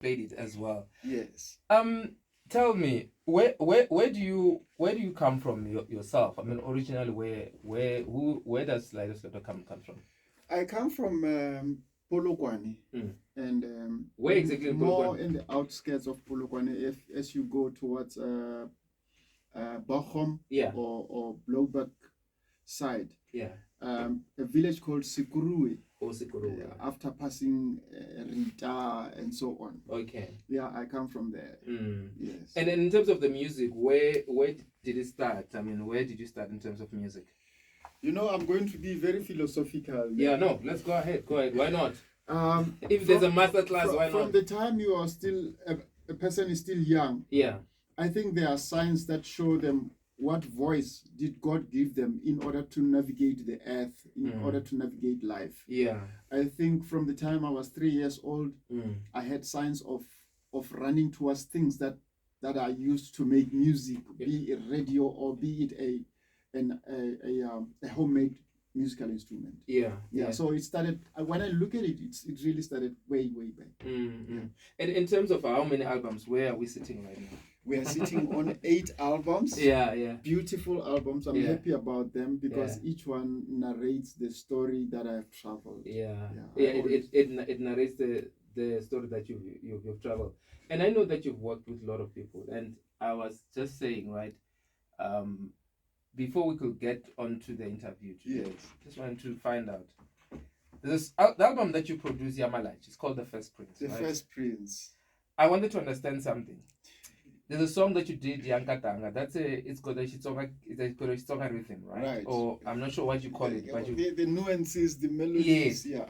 played it as well. Yes. Tell me, where do you come from yourself? I mean, originally, where does Selaelo Selota come from? I come from Polokwane, and where exactly in more Polokwane? in the outskirts of Polokwane. As you go towards Bochum, Yeah. or Blowback side, Yeah. a village called Sikurui. Oh, Sikurui. After passing Rita and so on. Okay. Yeah, I come from there. Yes. And then in terms of the music, where did it start? I mean, where did you start in terms of music? You know, I'm going to be very philosophical. Yeah, no, let's go ahead. Why not? If there's a master class, why not? From the time you are still, a person is still young. Yeah. I think there are signs that show them what voice did God give them in order to navigate the earth, in order to navigate life. Yeah. I think from the time I was 3 years old, I had signs of running towards things that are used to make music, be it radio or be it a homemade musical instrument. Yeah. So it started, when I look at it, it really started way back. Yeah. And in terms of how many albums, where are we sitting right now? We are sitting on 8 albums. Yeah. Beautiful albums. I'm happy about them because each one narrates the story that I've traveled. It narrates the story that you've traveled. And I know that you've worked with a lot of people. And I was just saying, right, before we could get onto the interview today, just wanted to find out. The album that you produced, Yamalach, it's called The First Prince. The First Prince. I wanted to understand something. There's a song that you did, Yankatanga. It's got a Xitsonga rhythm, right? Or I'm not sure what you call it, but the nuances, the melodies, yeah.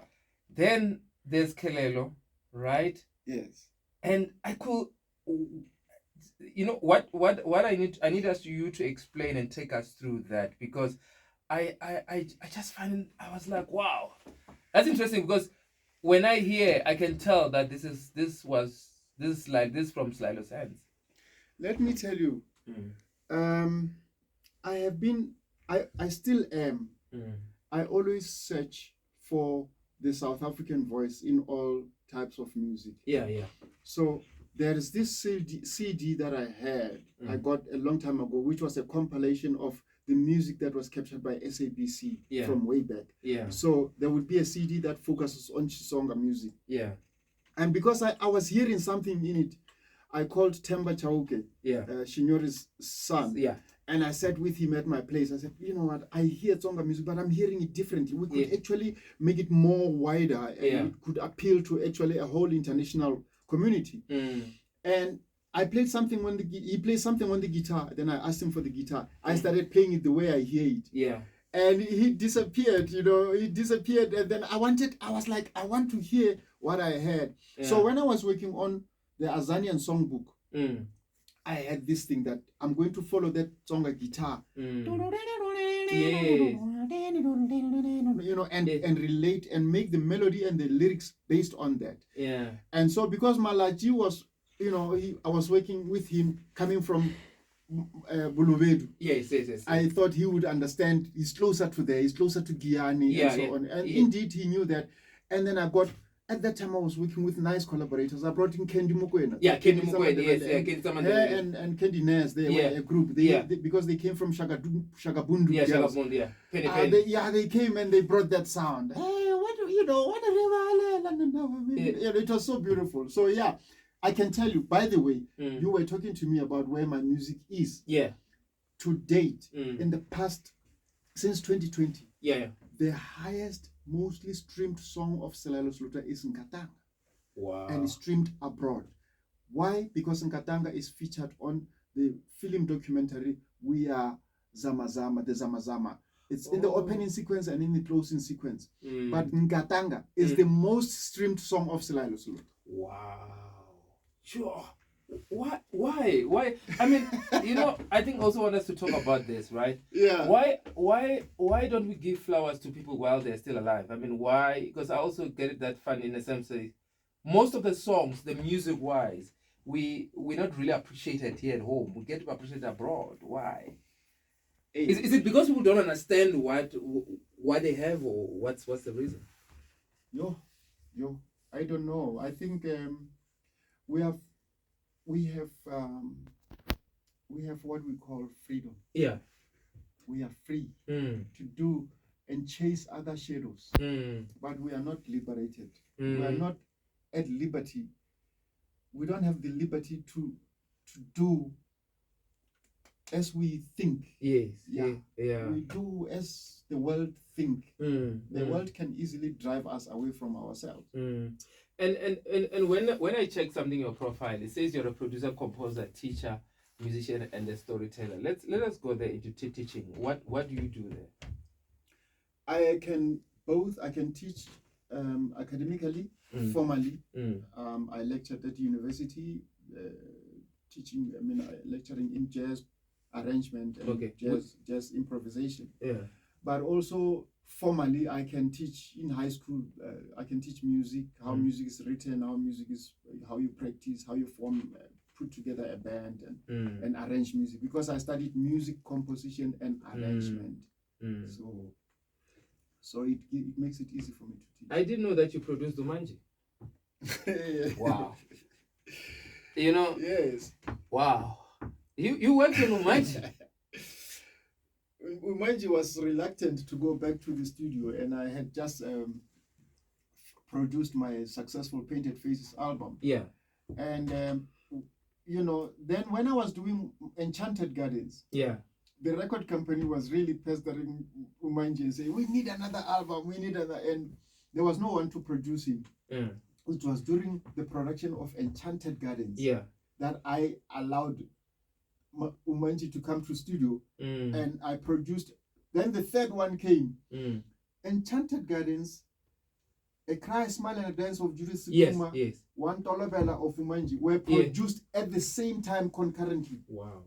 Then there's Kelelo, right? Yes. And I could, you know, what I need you to explain and take us through that, because I just find, I was like, wow, that's interesting, because when I hear, I can tell that this is from Selaelo's hands. Let me tell you, I have been, I still am. I always search for the South African voice in all types of music. Yeah. So there is this CD that I had, I got a long time ago, which was a compilation of the music that was captured by SABC from way back. Yeah. So there would be a CD that focuses on Xitsonga music. Yeah. And because I was hearing something in it, I called Temba Chauke, Shinyori's son. Yeah. And I sat with him at my place. I said, you know what, I hear Tsonga music, but I'm hearing it differently. We could actually make it more wider, and it could appeal to actually a whole international community. And I played something he played something on the guitar. Then I asked him for the guitar. I started playing it the way I hear it. Yeah. And he disappeared, And then I want to hear what I heard. Yeah. So when I was working on the Azanian songbook, I had this thing that I'm going to follow that Tsonga guitar. Yes. And relate and make the melody and the lyrics based on that. Yeah. And so because Malachi was, I was working with him coming from Bulubedu. Yes. I thought he would understand. He's closer to there. He's closer to Guyane and so on. And indeed, he knew that. And then at that time, I was working with nice collaborators. I brought in Kendi Mukwena. Yeah, Kendi Mukwena, yes. And Kendi Nes, they were a group. Because they came from Shagabundu. Yeah, Shagabundu, yeah. They came and they brought that sound. Hey, it was so beautiful. So, yeah, I can tell you, by the way, you were talking to me about where my music is. Yeah. To date, in the past, since 2020. Yeah. The highest, mostly streamed song of Selaelo Selota is Nkatanga. Wow. And it's streamed abroad. Why? Because Nkatanga is featured on the film documentary We Are Zamazama, the Zamazama. It's in the opening sequence and in the closing sequence. But Nkatanga is the most streamed song of Selaelo Selota. Wow. Sure. Why? I mean, I think also want us to talk about this, right? Yeah. Why don't we give flowers to people while they're still alive? I mean, why? Because I also get it that fun in a sense. Most of the songs, the music-wise, we're not really appreciated here at home. We get to appreciate abroad. Why? Is it because people don't understand what they have, or what's the reason? Yo, I don't know. I think we have what we call freedom. Yeah. We are free to do and chase other shadows, but we are not liberated. We are not at liberty. We don't have the liberty to do as we think. Yes. Yeah. Yeah. We do as the world think. The world can easily drive us away from ourselves. And when I check something in your profile, it says you're a producer, composer, teacher, musician, and a storyteller. Let us go there into teaching. What do you do there? I can teach academically, formally. I lectured at university, teaching. Lecturing in jazz arrangement and jazz improvisation. Yeah. But also formally, I can teach in high school. I can teach music, how music is written, how you practice, how you form, put together a band and arrange music, because I studied music composition and arrangement. So it makes it easy for me to teach. I didn't know that you produced Umanji. Wow. You know? Yes. Wow. You worked on Umanji. Umanji was reluctant to go back to the studio, and I had just produced my successful Painted Faces album. Yeah. And then when I was doing Enchanted Gardens, yeah, the record company was really pestering Umanji and saying, we need another album, and there was no one to produce him. It was during the production of Enchanted Gardens that I allowed Umanji to come to studio, and I produced. Then the third one came, Enchanted Gardens, A Cry, Smile, and a Dance of Judith Sikuma, yes. One Tolobela of Umanji were produced at the same time concurrently. Wow.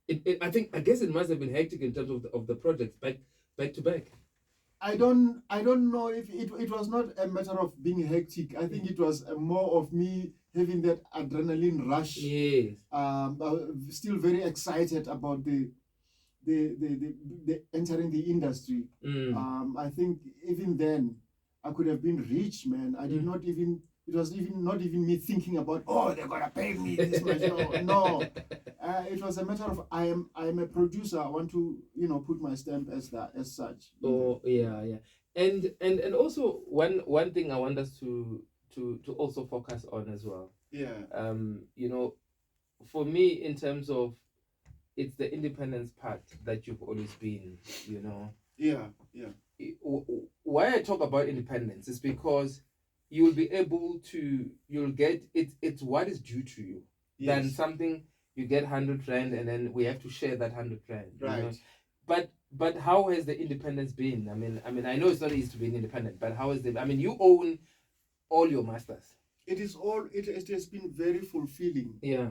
I guess it must have been hectic in terms of the projects back to back. I don't know if it was not a matter of being hectic. I think it was more of me having that adrenaline rush. Yes. Still very excited about the entering the industry. I think even then I could have been rich, man. I did not even. It was not even me thinking about, oh, they're gonna pay me this much. No. It was a matter of I am a producer. I want to put my stamp as such. Oh yeah. And also one thing I want us to also focus on as well. Yeah. For me, in terms of, it's the independence part that you've always been. Yeah. Why I talk about independence is because you'll be able to, you'll get it's what is due to you. Yes. Than something you get 100 rand and then we have to share that 100 rand. Right. But how has the independence been? I know it's not easy to be independent, but how is it? You own all your masters. It has been very fulfilling. Yeah.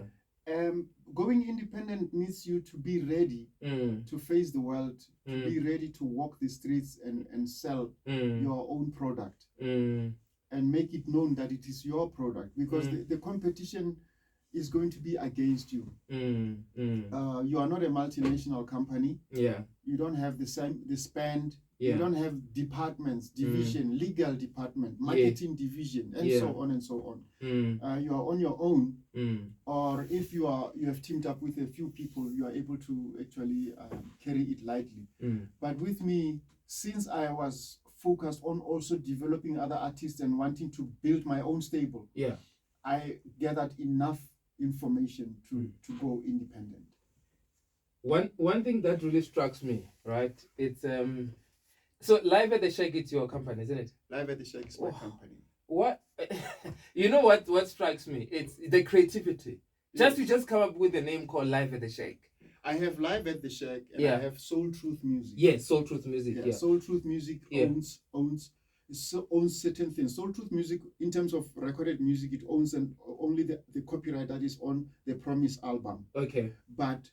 Going independent needs you to be ready to face the world, to be ready to walk the streets and sell your own product. And make it known that it is your product, because the competition is going to be against you. You are not a multinational company. Yeah. You don't have the spend. Yeah. You don't have departments, division, legal department, marketing division, and so on and so on. You are on your own, or if you have teamed up with a few people, you are able to actually carry it lightly. But with me, since I was focused on also developing other artists and wanting to build my own stable, I gathered enough information to go independent. One thing that really strikes me, right? It's so Live at the Shack, it's your company, isn't it? Live at the Shack is my company. What what strikes me? It's the creativity. Yes. You just come up with a name called Live at the Shack. I have Live at the Shack and I have Soul Truth Music. Yes, Soul Truth Music. Yeah. Soul Truth Music owns certain things. Soul Truth Music, in terms of recorded music, it owns only the copyright that is on the Promise album. Okay. But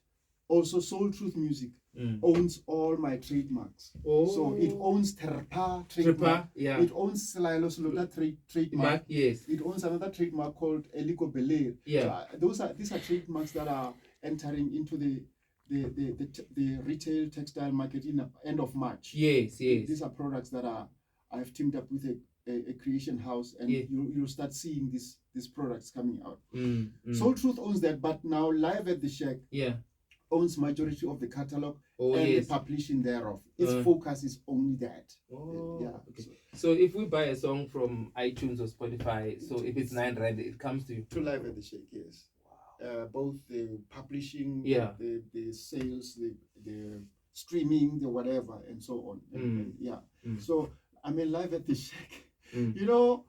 also Soul Truth Music owns all my trademarks. Oh. So it owns Terpa trademark. Yeah. It owns Selaelo Selota trademark. Yes. It owns another trademark called Eliko Belair. Yeah. So these are trademarks that are entering into the retail textile market in the end of March. Yes. These are products that I've teamed up with a creation house, and you'll start seeing these products coming out. Mm. Soul Truth owns that, but now Live at the Shack owns majority of the catalog and the publishing thereof. Its focus is only that. Okay. So if we buy a song from iTunes or Spotify, so if it's 9 rand, it comes to you. To Live at the Shack, yes. Wow. Both the publishing, the sales, the streaming, the whatever, and so on. And so I mean, Live at the Shack. You know,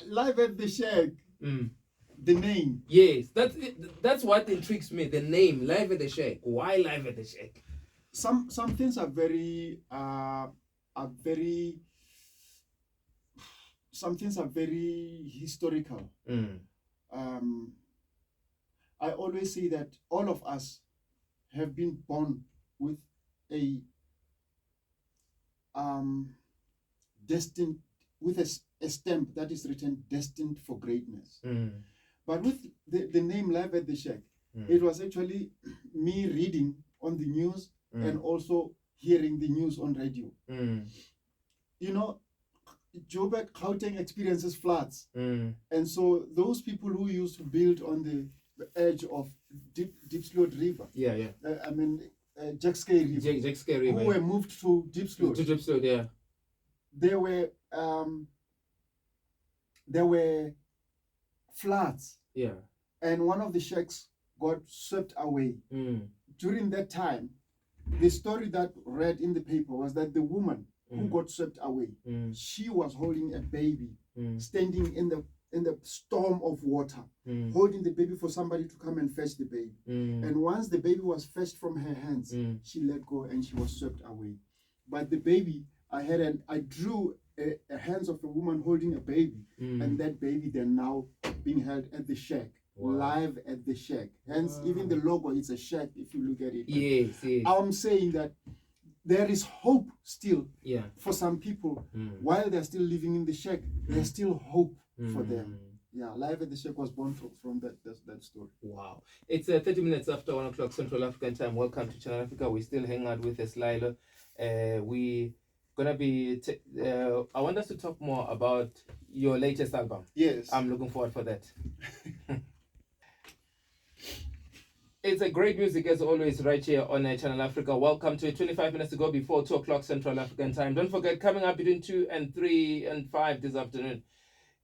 Live at the Shack. The name. Yes, that's what intrigues me. The name, Live at the Shack. Why Live at the Shack? Some things are very some things are very historical. I always say that all of us have been born with a destined, with a stamp that is written destined for greatness. But with the name Live at the Shack, it was actually me reading on the news and also hearing the news on radio. You know, Joburg, Gauteng experiences floods. And so those people who used to build on the edge of Deep Sloot River. I mean, Jackskay River. Who were moved to Deep Sloot. There were floods. And one of the shacks got swept away. During that time, the story that read in the paper was that the woman who got swept away, she was holding a baby, standing in the storm of water, holding the baby for somebody to come and fetch the baby. And once the baby was fetched from her hands, she let go and she was swept away. But the baby, I drew a hands of a woman holding a baby, and that baby then now being held at the shack. Live at the Shack. Hence, even the logo, it's a shack if you look at it. Yes. I'm saying that there is hope still for some people. While they're still living in the shack, there's still hope for them. Live at the Shack was born from that story. Wow. It's 30 minutes after 1 o'clock Central African time. Welcome to Channel Africa. We're still hanging out with Selaelo. We gonna be I want us to talk more about your latest album. Yes. I'm looking forward for that. It's a great music as always right here on Channel Africa. Welcome to it. 25 minutes to go before 2 o'clock Central African time. Don't forget, coming up between 2 and 3 and 5 this afternoon,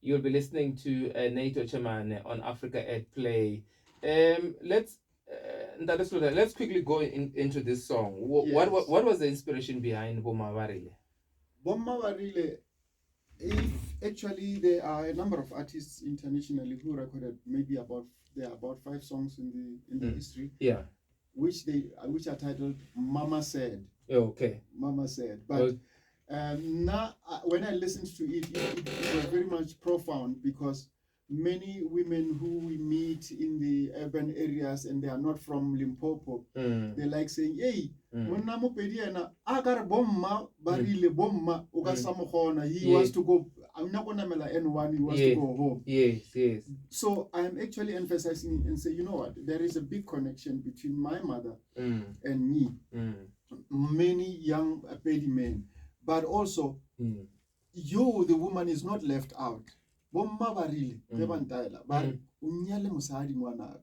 you'll be listening to Nato Chaman on Africa at Play. Let's quickly go into this song. What was the inspiration behind Boma Varile? Boma Varile, actually there are a number of artists internationally who recorded there are about 5 songs in the history. Which are titled Mama Said. Okay. Mama Said. But now when I listened to it was very much profound, because many women who we meet in the urban areas and they are not from Limpopo, they like saying, hey, monna mo pedi ena akare bomma barile bomma o ka samogona, he wants to go, I'm not gonna mela N1, he wants to go home. Yes. So I'm actually emphasizing and say, you know what, there is a big connection between my mother and me. Many young Pedi men, but also you, the woman, is not left out. Bomma barile but unyale musadi mwanaka.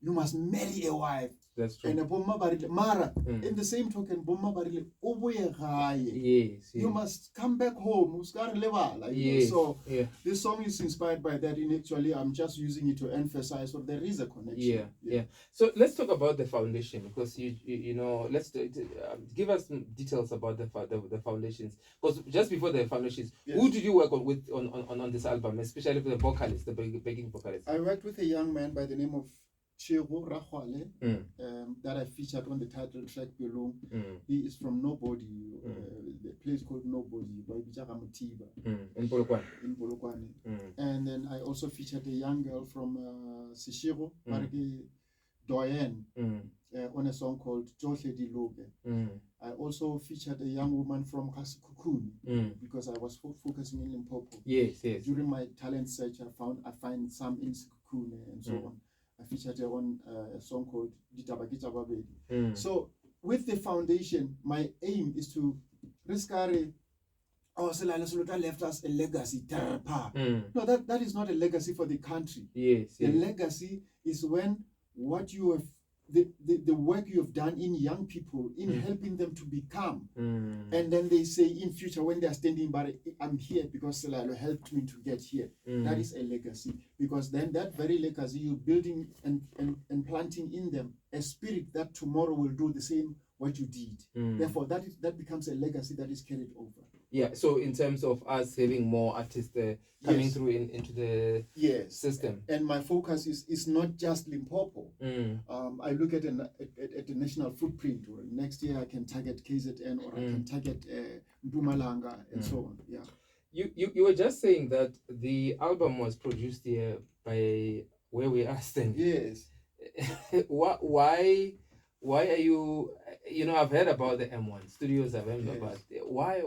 You must marry a wife. That's true. And a bomma barile mara. In the same token, bomma barile oboye gaye. Yes. You must come back home. So this song is inspired by that. Actually, I'm just using it to emphasize that there is a connection. Yeah. So let's talk about the foundation, because you know, let's give us some details about the foundations. Because just before the foundations, who did you work on this album, especially for the vocalist, the backing vocalist? I worked with a young man by the name of Chego Rahwale, that I featured on the title track below. He is from Nobody, the place called Nobody, In Polokwane. In Polokwane. And then I also featured a young girl from Seshego, Doyen, on a song called Johle Di Lobe. I also featured a young woman from Kasikukuni, because I was focusing in Limpopo. Yes. During my talent search, I find some in Sikukuni and so on. I featured on a song called Ditabakita Babedi. So with the foundation, my aim is to rescare oh, Selaelo Selota left us a legacy. No, that is not a legacy for the country. Yes. The legacy is when what you have, the work you have done in young people, in helping them to become. And then they say in future when they are standing by, I'm here because Selaelo helped me to get here. That is a legacy. Because then that very legacy, you're building and planting in them a spirit that tomorrow will do the same what you did. Therefore, that becomes a legacy that is carried over. Yeah, so in terms of us having more artists coming through into the system. And my focus is not just Limpopo. I look at the national footprint. Or next year I can target KZN or I can target Mpumalanga and so on. Yeah. You were just saying that the album was produced here by where we are standing. Yes. Why are you? I've heard about the M1 studios. I've heard about why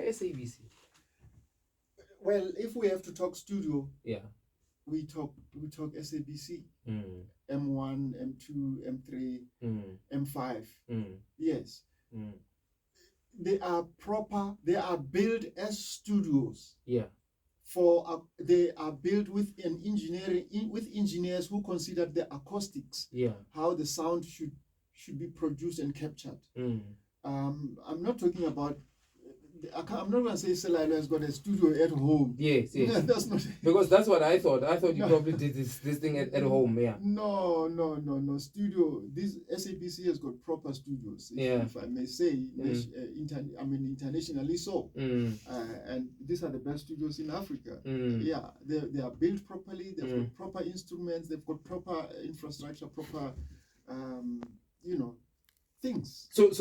SABC? Well, if we have to talk studio, we talk SABC, M1, M2, M3, M5. Yes, they are proper. They are built as studios. Yeah. They are built with engineers who consider the acoustics. Yeah. How the sound should be produced and captured. I'm not talking about. I'm not going to say Selaelo has got a studio at home. Yes. That's not because that's what I thought. I thought you probably did this thing at home. Yeah. No. Studio. This SABC has got proper studios. If I may say, internationally so. And these are the best studios in Africa. Yeah, they are built properly. They've got proper instruments. They've got proper infrastructure. Proper. Things. So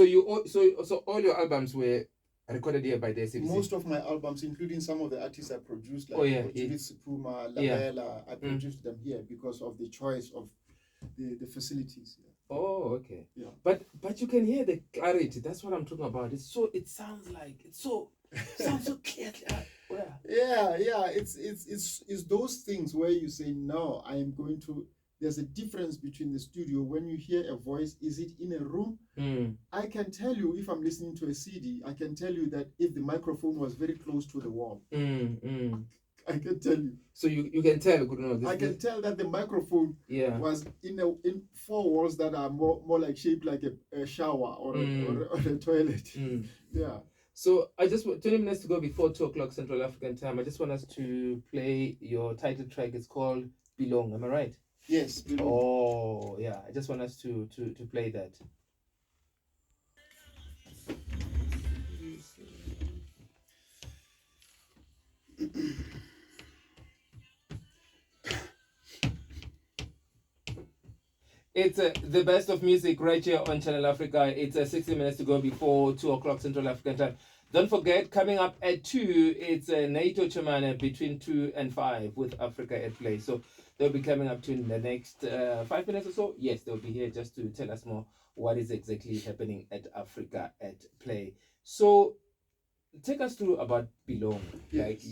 all your albums were recorded here by the SABC? Most of my albums, including some of the artists I produced, like Judith Sipuma, Labella, I produced them here because of the choice of the facilities. Yeah. Oh, okay. Yeah. But you can hear the clarity. That's what I'm talking about. It sounds so clear. Yeah. It's those things where you say, no, I am going to. There's a difference between the studio. When you hear a voice, is it in a room? I can tell you, if I'm listening to a CD, I can tell you that if the microphone was very close to the wall. I can tell you. So you can tell. I can tell that the microphone was in four walls that are more like shaped like a shower or a toilet. Yeah. So I just 20 minutes to go before 2:00 Central African time. I just want us to play your title track. It's called Belong. Am I right? Yes. Belong. Oh yeah. I just want us to play that. It's the best of music right here on Channel Africa. It's 60 minutes to go before 2:00 Central African time. Don't forget, coming up at 2, it's NATO Chimane between 2 and 5 with Africa at Play. So they'll be coming up to in the next 5 minutes or so. Yes, they'll be here just to tell us more what is exactly happening at Africa at Play. So take us through about Belong. Yes.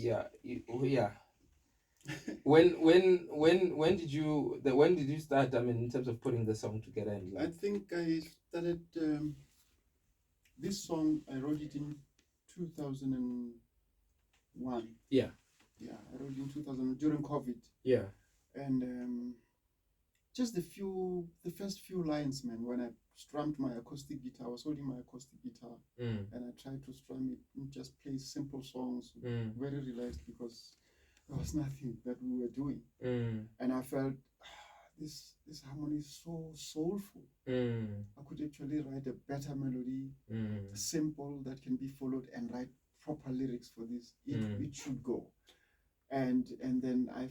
When did you start? I mean, in terms of putting the song together, and I think I started this song. I wrote it in 2001. Yeah, I wrote it in 2000 during COVID. Yeah, and just the first few lines, man. When I strummed my acoustic guitar, I was holding my acoustic guitar, and I tried to strum it and just play simple songs, very relaxed because. There was nothing that we were doing, and I felt this harmony is so soulful. I could actually write a better melody, simple that can be followed, and write proper lyrics for this. It should go, and then I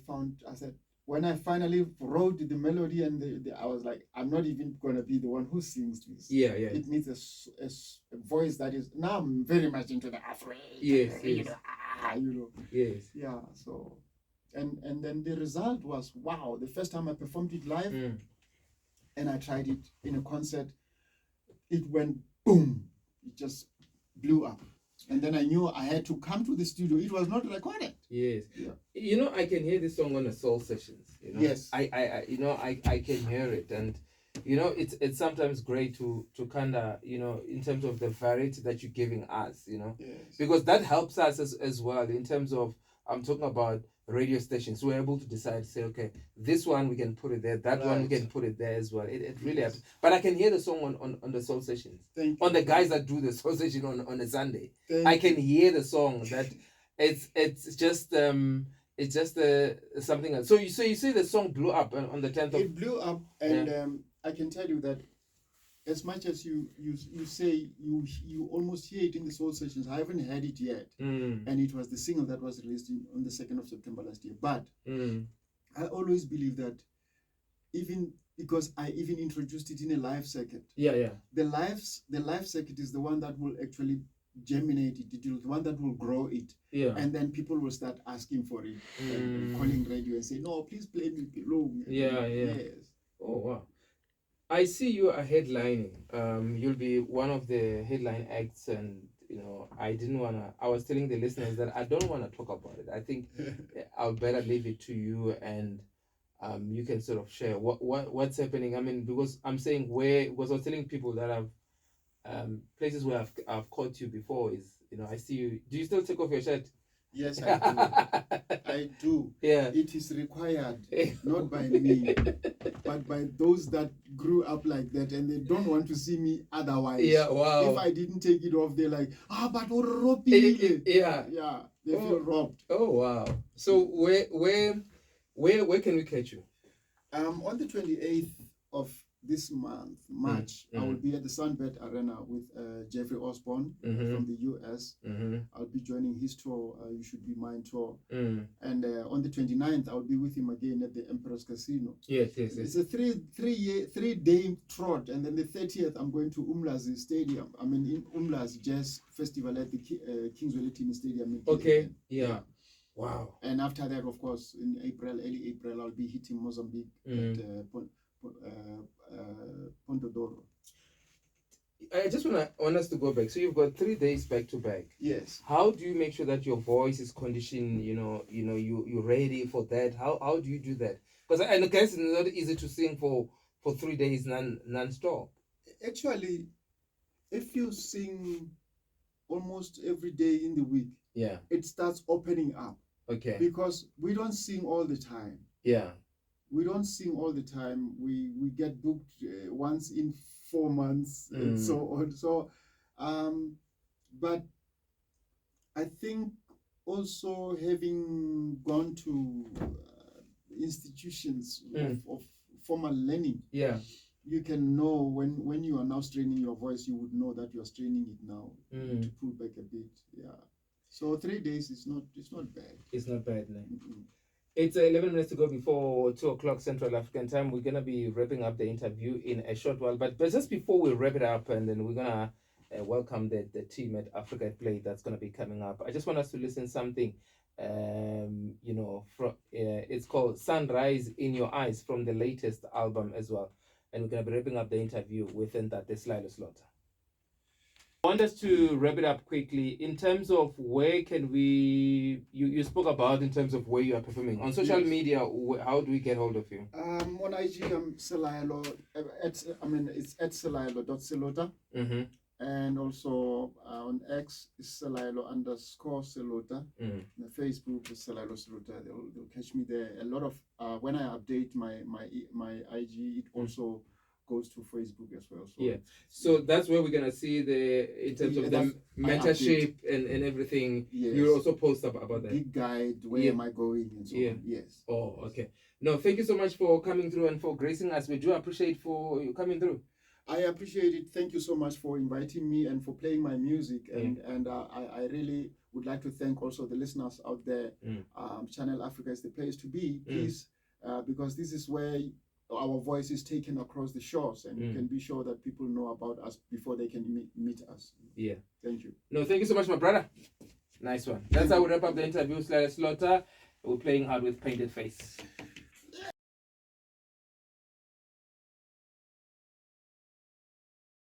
said when I finally wrote the melody and I was like, I'm not even gonna be the one who sings this. Yeah. It needs a voice that is. Now I'm very much into the Afro. Yes. Yes. Yeah. So, and then the result was wow. The first time I performed it live, and I tried it in a concert, it went boom. It just blew up. And then I knew I had to come to the studio. It was not recorded. Yes. Yeah. I can hear this song on the Soul Sessions. Yes. I can hear it, and you know, it's sometimes great to kind of, you know, in terms of the variety that you're giving us, you know, Yes. because that helps us as well in terms of, I'm talking about radio stations. We're able to decide, say, okay, this one we can put it there, that one we can put it there as well. It really happens. But I can hear the song on the soul sessions. On the guys that do the soul session on a Sunday. I can hear the song that it's just something else. So you say the song blew up on the 10th of... It blew up, and I can tell you that as much as you say you almost hear it in the soul sessions, I haven't heard it yet. And it was the single that was released on the 2nd of September last year. But I always believe that, even because I even introduced it in a live circuit. The live circuit is the one that will actually germinate it. It is the one that will grow it. And then people will start asking for it and calling radio and say, no, please play me below. Yes. Oh wow. I see you are headlining. You'll be one of the headline acts, and you know, I was telling the listeners that I don't want to talk about it. I think I'll better leave it to you, and you can sort of share what's happening. I mean, because I'm saying because I was telling people that places where I've caught you before is, you know, I see you. Do you still take off your shirt? Yes, I do. I do. Yeah. It is required, not by me, but by those that grew up like that, and they don't want to see me otherwise. Yeah, wow. If I didn't take it off, they're like, but Robbie. Yeah. Yeah, they feel robbed. Oh wow. So where can we catch you? On the 28th of this month, March, I will be at the Sunbed Arena with Jeffrey Osborne from the US. I'll be joining his tour, You Should Be Mine tour. And on the 29th, I'll be with him again at the Emperor's Casino. Yes. It's a three-day trot. And then the 30th, I'm going to Umlazi Stadium. I mean, in Umlazi Jazz Festival at the Kingswell Tennis Stadium. Okay, yeah. Wow. And after that, of course, in early April, I'll be hitting Mozambique at Pontodoro. I just want us to go back. So you've got 3 days back to back. Yes. How do you make sure that your voice is conditioned? You're ready for that. How do you do that? Because I guess it's not easy to sing for 3 days non-stop. Actually, if you sing almost every day in the week, it starts opening up. Okay. Because we don't sing all the time. Yeah. We don't sing all the time. We get booked once in 4 months and so on. So, but I think also having gone to institutions of formal learning, you can know when you are now straining your voice, you would know that you are straining it now to pull back a bit. Yeah. So 3 days is not bad. It's not bad, no. It's 11 minutes to go before 2 o'clock Central African time. We're going to be wrapping up the interview in a short while. But just before we wrap it up, and then we're going to welcome the team at Africa at Play that's going to be coming up. I just want us to listen something, it's called Sunrise in Your Eyes from the latest album as well. And we're going to be wrapping up the interview with Selaelo Selota. I want us to wrap it up quickly in terms of where can we, you spoke about in terms of where you are performing. On social media, how do we get hold of you? On IG, I'm Selaelo, it's at Selaelo.Selota. And also on X is Selaelo_Selota. The Facebook is Selaelo Selota. They'll catch me there. A lot of, when I update my IG, it also goes to Facebook as well. So so that's where we're gonna see in terms of the mentorship and everything. Yes. You also post about that. Big guide, where am I going and so on. Yes. Oh, okay. No, thank you so much for coming through and for gracing us. We do appreciate for you coming through. I appreciate it. Thank you so much for inviting me and for playing my music. And I really would like to thank also the listeners out there. Channel Africa is the place to be, please, because this is where our voice is taken across the shores, and you can be sure that people know about us before they can meet us. Yeah. Thank you. No, thank you so much, my brother. Nice one. That's how we wrap up the interview. Selaelo Selota. We're playing hard with Painted Face.